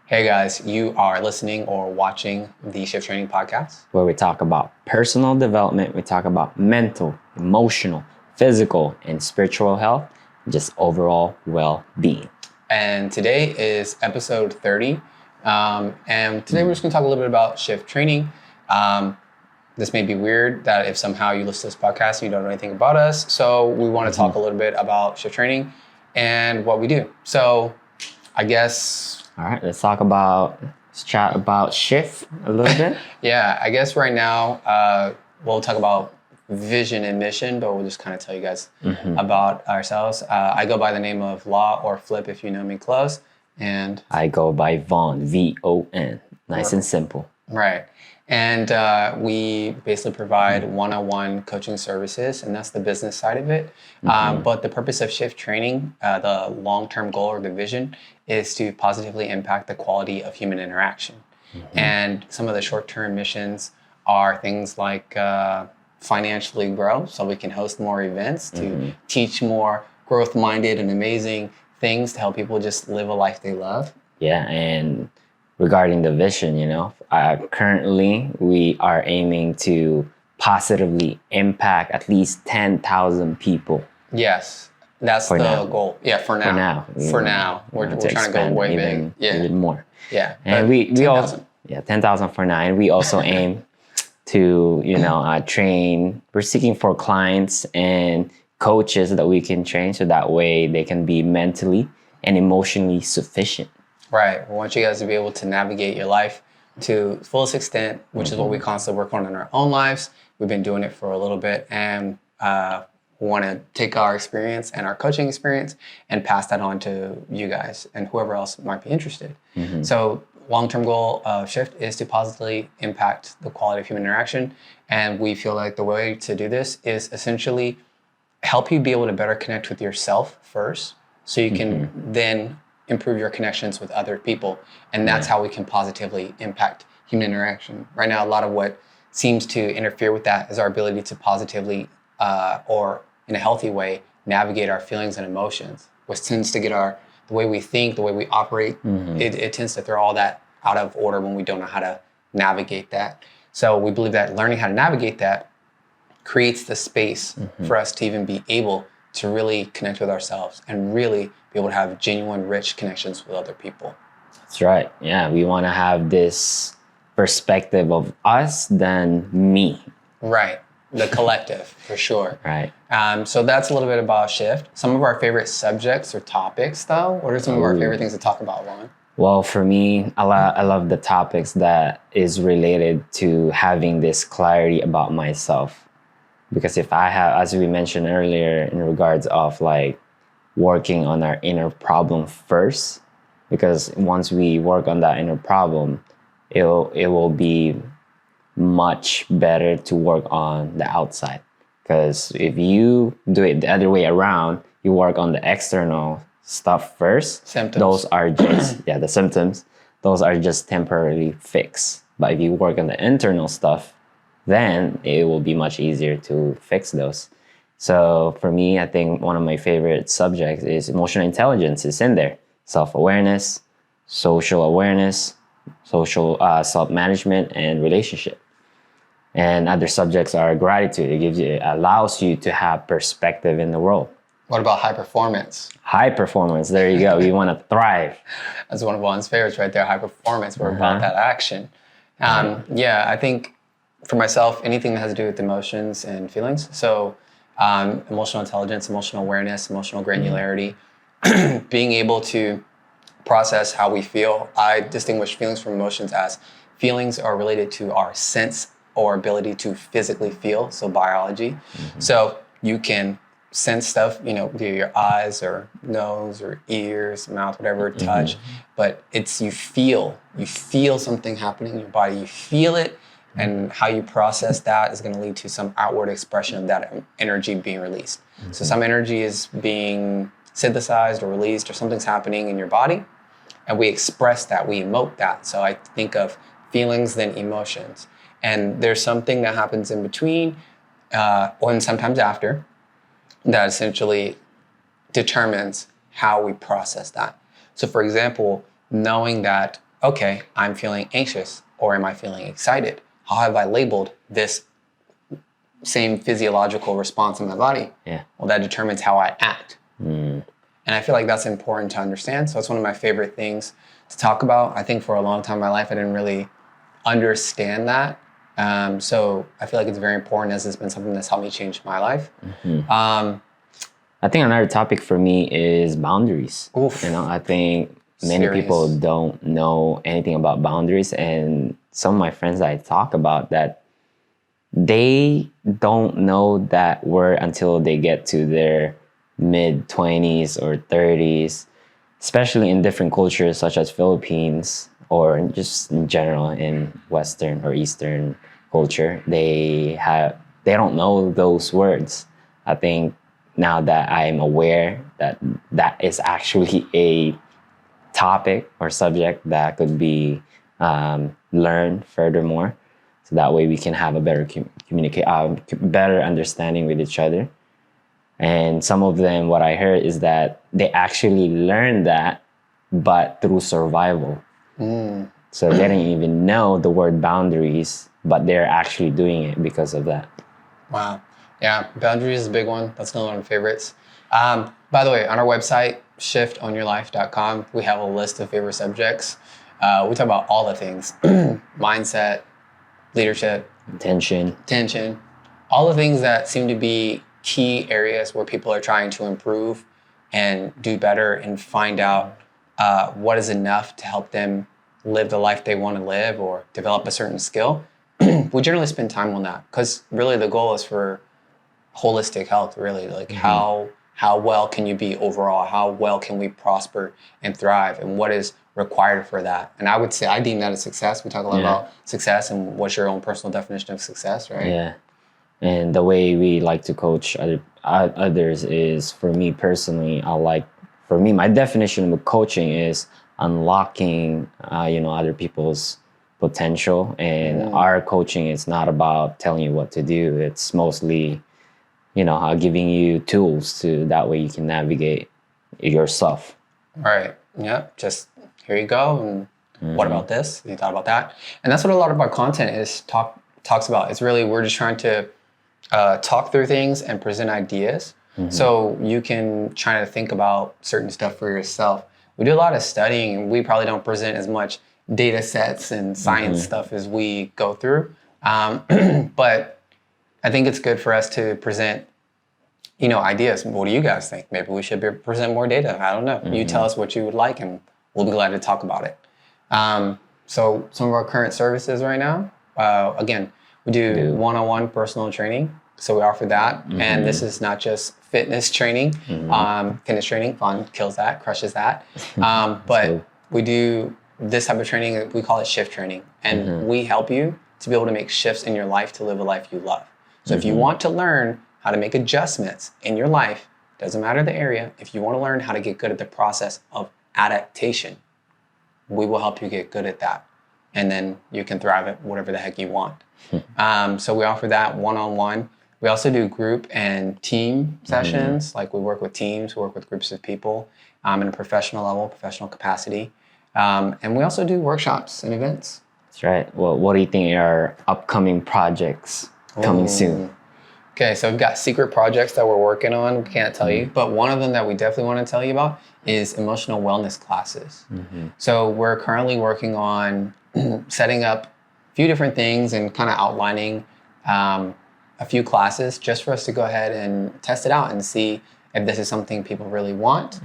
Hey guys, you are listening or watching the Shift Training Podcast, where we talk about personal development, we talk about mental, emotional, physical, and spiritual health, just overall well-being. And today is episode 30. And today we're just going to talk a little bit about shift training. This may be weird that if somehow you listen to this podcast and you don't know anything about us. So we want to talk a little bit about shift training and what we do. So I guess... All right, let's chat about shift a little bit. Yeah, I guess right now we'll talk about vision and mission, but we'll just kind of tell you guys about ourselves. I go by the name of Law or Flip if you know me close. And I go by Vaughn, V-O-N. Nice and simple. Right. And we basically provide one-on-one coaching services, and that's the business side of it. But the purpose of shift training, the long-term goal or the vision, is to positively impact the quality of human interaction. And some of the short-term missions are things like financially grow, so we can host more events, to teach more growth-minded and amazing things to help people just live a life they love. Yeah, and regarding the vision, currently we are aiming to positively impact at least 10,000 people. Yes, that's the goal. Yeah, for now. For now. We're trying to go way big. Yeah. Even more. Yeah. And we also, 10,000 for now. And we also aim to, train. We're seeking for clients and coaches that we can train so that way they can be mentally and emotionally sufficient. Right. We want you guys to be able to navigate your life to the fullest extent, which is what we constantly work on in our own lives. We've been doing it for a little bit, and we want to take our experience and our coaching experience and pass that on to you guys and whoever else might be interested. So long-term goal of Shift is to positively impact the quality of human interaction. And we feel like the way to do this is essentially help you be able to better connect with yourself first, so you can then improve your connections with other people. And that's how we can positively impact human interaction. Right now, a lot of what seems to interfere with that is our ability to positively or in a healthy way navigate our feelings and emotions, which tends to get the way we think, the way we operate. It tends to throw all that out of order when we don't know how to navigate that. So we believe that learning how to navigate that creates the space for us to even be able to really connect with ourselves and really be able to have genuine, rich connections with other people. That's right. Yeah, we want to have this perspective of us than me. Right. The collective, for sure. Right. So that's a little bit about Shift. Some of our favorite subjects or topics, though. What are some of our favorite things to talk about, Ron? Well, for me, I love the topics that is related to having this clarity about myself. Because if I have, as we mentioned earlier, in regards of like working on our inner problem first, because once we work on that inner problem, it will be much better to work on the outside. Because if you do it the other way around, you work on the external stuff first. Symptoms. Those are just the symptoms. Those are just temporarily fixed. But if you work on the internal stuff, then it will be much easier to fix those. So for me, I think one of my favorite subjects is emotional intelligence. It's in there. Self-awareness, social awareness, social self-management, and relationship. And other subjects are gratitude. It allows you to have perspective in the world. What about high performance? High performance. There you go. You want to thrive. That's one of Juan's favorites right there. High performance. We're about that action. Yeah, I think for myself, anything that has to do with emotions and feelings. So emotional intelligence, emotional awareness, emotional granularity, being able to process how we feel. I distinguish feelings from emotions as feelings are related to our sense or ability to physically feel, so biology. So you can sense stuff, via your eyes or nose or ears, mouth, whatever, touch, but it's you feel something happening in your body, you feel it, and how you process that is going to lead to some outward expression of that energy being released. So some energy is being synthesized or released, or something's happening in your body, and we express that, we emote that. So I think of feelings, then emotions. And there's something that happens in between, and sometimes after, that essentially determines how we process that. So for example, knowing that okay, I'm feeling anxious or am I feeling excited? How have I labeled this same physiological response in my body? Yeah. Well, that determines how I act. And I feel like that's important to understand. So it's one of my favorite things to talk about. I think for a long time in my life, I didn't really understand that. So I feel like it's very important, as it's been something that's helped me change my life. I think another topic for me is boundaries. Oof. You know, I think many Serious. people don't know anything about boundaries, and some of my friends that I talk about that, they don't know that word until they get to their mid 20s or 30s, especially in different cultures such as Philippines or just in general in Western or Eastern culture. They don't know those words. I think now that I'm aware that that is actually a topic or subject that could be learned furthermore, so that way we can have a better better understanding with each other. And some of them, what I heard is that they actually learned that, but through survival. So they didn't even know the word boundaries, but they're actually doing it because of that. Wow. Yeah, boundaries is a big one. That's another one of my favorites. By the way, on our website, shiftonyourlife.com, we have a list of favorite subjects. We talk about all the things: mindset, leadership, Attention. all the things that seem to be key areas where people are trying to improve and do better and find out what is enough to help them live the life they want to live or develop a certain skill. We generally spend time on that because really the goal is for holistic health, really. Like how well can you be overall? How well can we prosper and thrive? And what is required for that? And I would say I deem that as success. We talk a lot about success and what's your own personal definition of success, right? Yeah. And the way we like to coach others is, for me personally, my definition of coaching is unlocking, other people's potential. And our coaching is not about telling you what to do. It's mostly, giving you tools to that way you can navigate yourself. Right. Yeah. Just here you go. And what about this? You thought about that? And that's what a lot of our content talks about. It's really, we're just trying to talk through things and present ideas. So you can try to think about certain stuff for yourself. We do a lot of studying, and we probably don't present as much data sets and science stuff as we go through. But I think it's good for us to present, ideas. What do you guys think? Maybe we should present more data. I don't know. You tell us what you would like, and we'll be glad to talk about it. So some of our current services right now, again, we do one-on-one personal training. So we offer that. And this is not just fitness training. Fitness training, fun, kills that, crushes that. But we do this type of training, we call it shift training. And we help you to be able to make shifts in your life to live a life you love. So if you want to learn how to make adjustments in your life, doesn't matter the area, if you want to learn how to get good at the process of adaptation, we will help you get good at that. And then you can thrive at whatever the heck you want. So we offer that one-on-one. We also do group and team sessions. Like we work with teams, we work with groups of people in a professional level, professional capacity. And we also do workshops and events. That's right. Well, what do you think are upcoming projects coming soon? Okay, so we've got secret projects that we're working on. We can't tell you, but one of them that we definitely want to tell you about is emotional wellness classes. So we're currently working on setting up a few different things and kind of outlining a few classes just for us to go ahead and test it out and see if this is something people really want.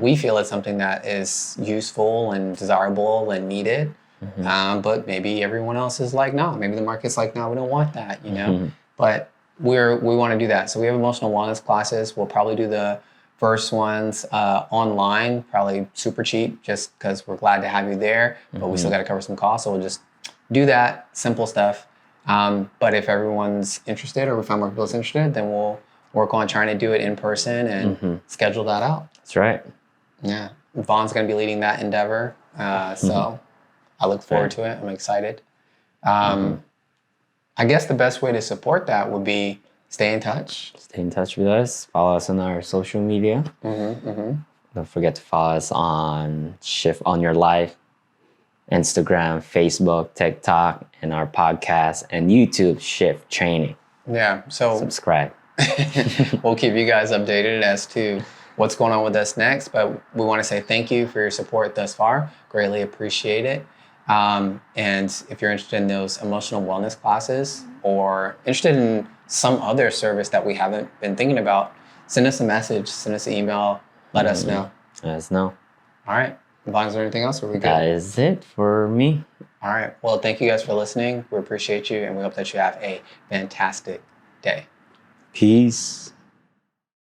We feel it's something that is useful and desirable and needed, but maybe everyone else is like, no, maybe the market's like, no, we don't want that, But we want to do that. So we have emotional wellness classes. We'll probably do the first ones online, probably super cheap, just because we're glad to have you there, but we still got to cover some costs. So we'll just do that, simple stuff. But if everyone's interested or we find more people interested, then we'll work on trying to do it in person and schedule that out. That's right. Yeah. Vaughn's going to be leading that endeavor. So I look forward to it. I'm excited. I guess the best way to support that would be stay in touch. Stay in touch with us. Follow us on our social media. Don't forget to follow us on Shift on Your Life Instagram, Facebook, TikTok, and our podcast and YouTube, Shift Training. Yeah. So Subscribe. we'll keep you guys updated as to what's going on with us next. But we want to say thank you for your support thus far. Greatly appreciate it. And if you're interested in those emotional wellness classes or interested in some other service that we haven't been thinking about, send us a message, send us an email, let us know. Let us know. All right. Vaughn, is there anything else? Or are we good? That is it for me. All right. Well, thank you guys for listening. We appreciate you, and we hope that you have a fantastic day. Peace.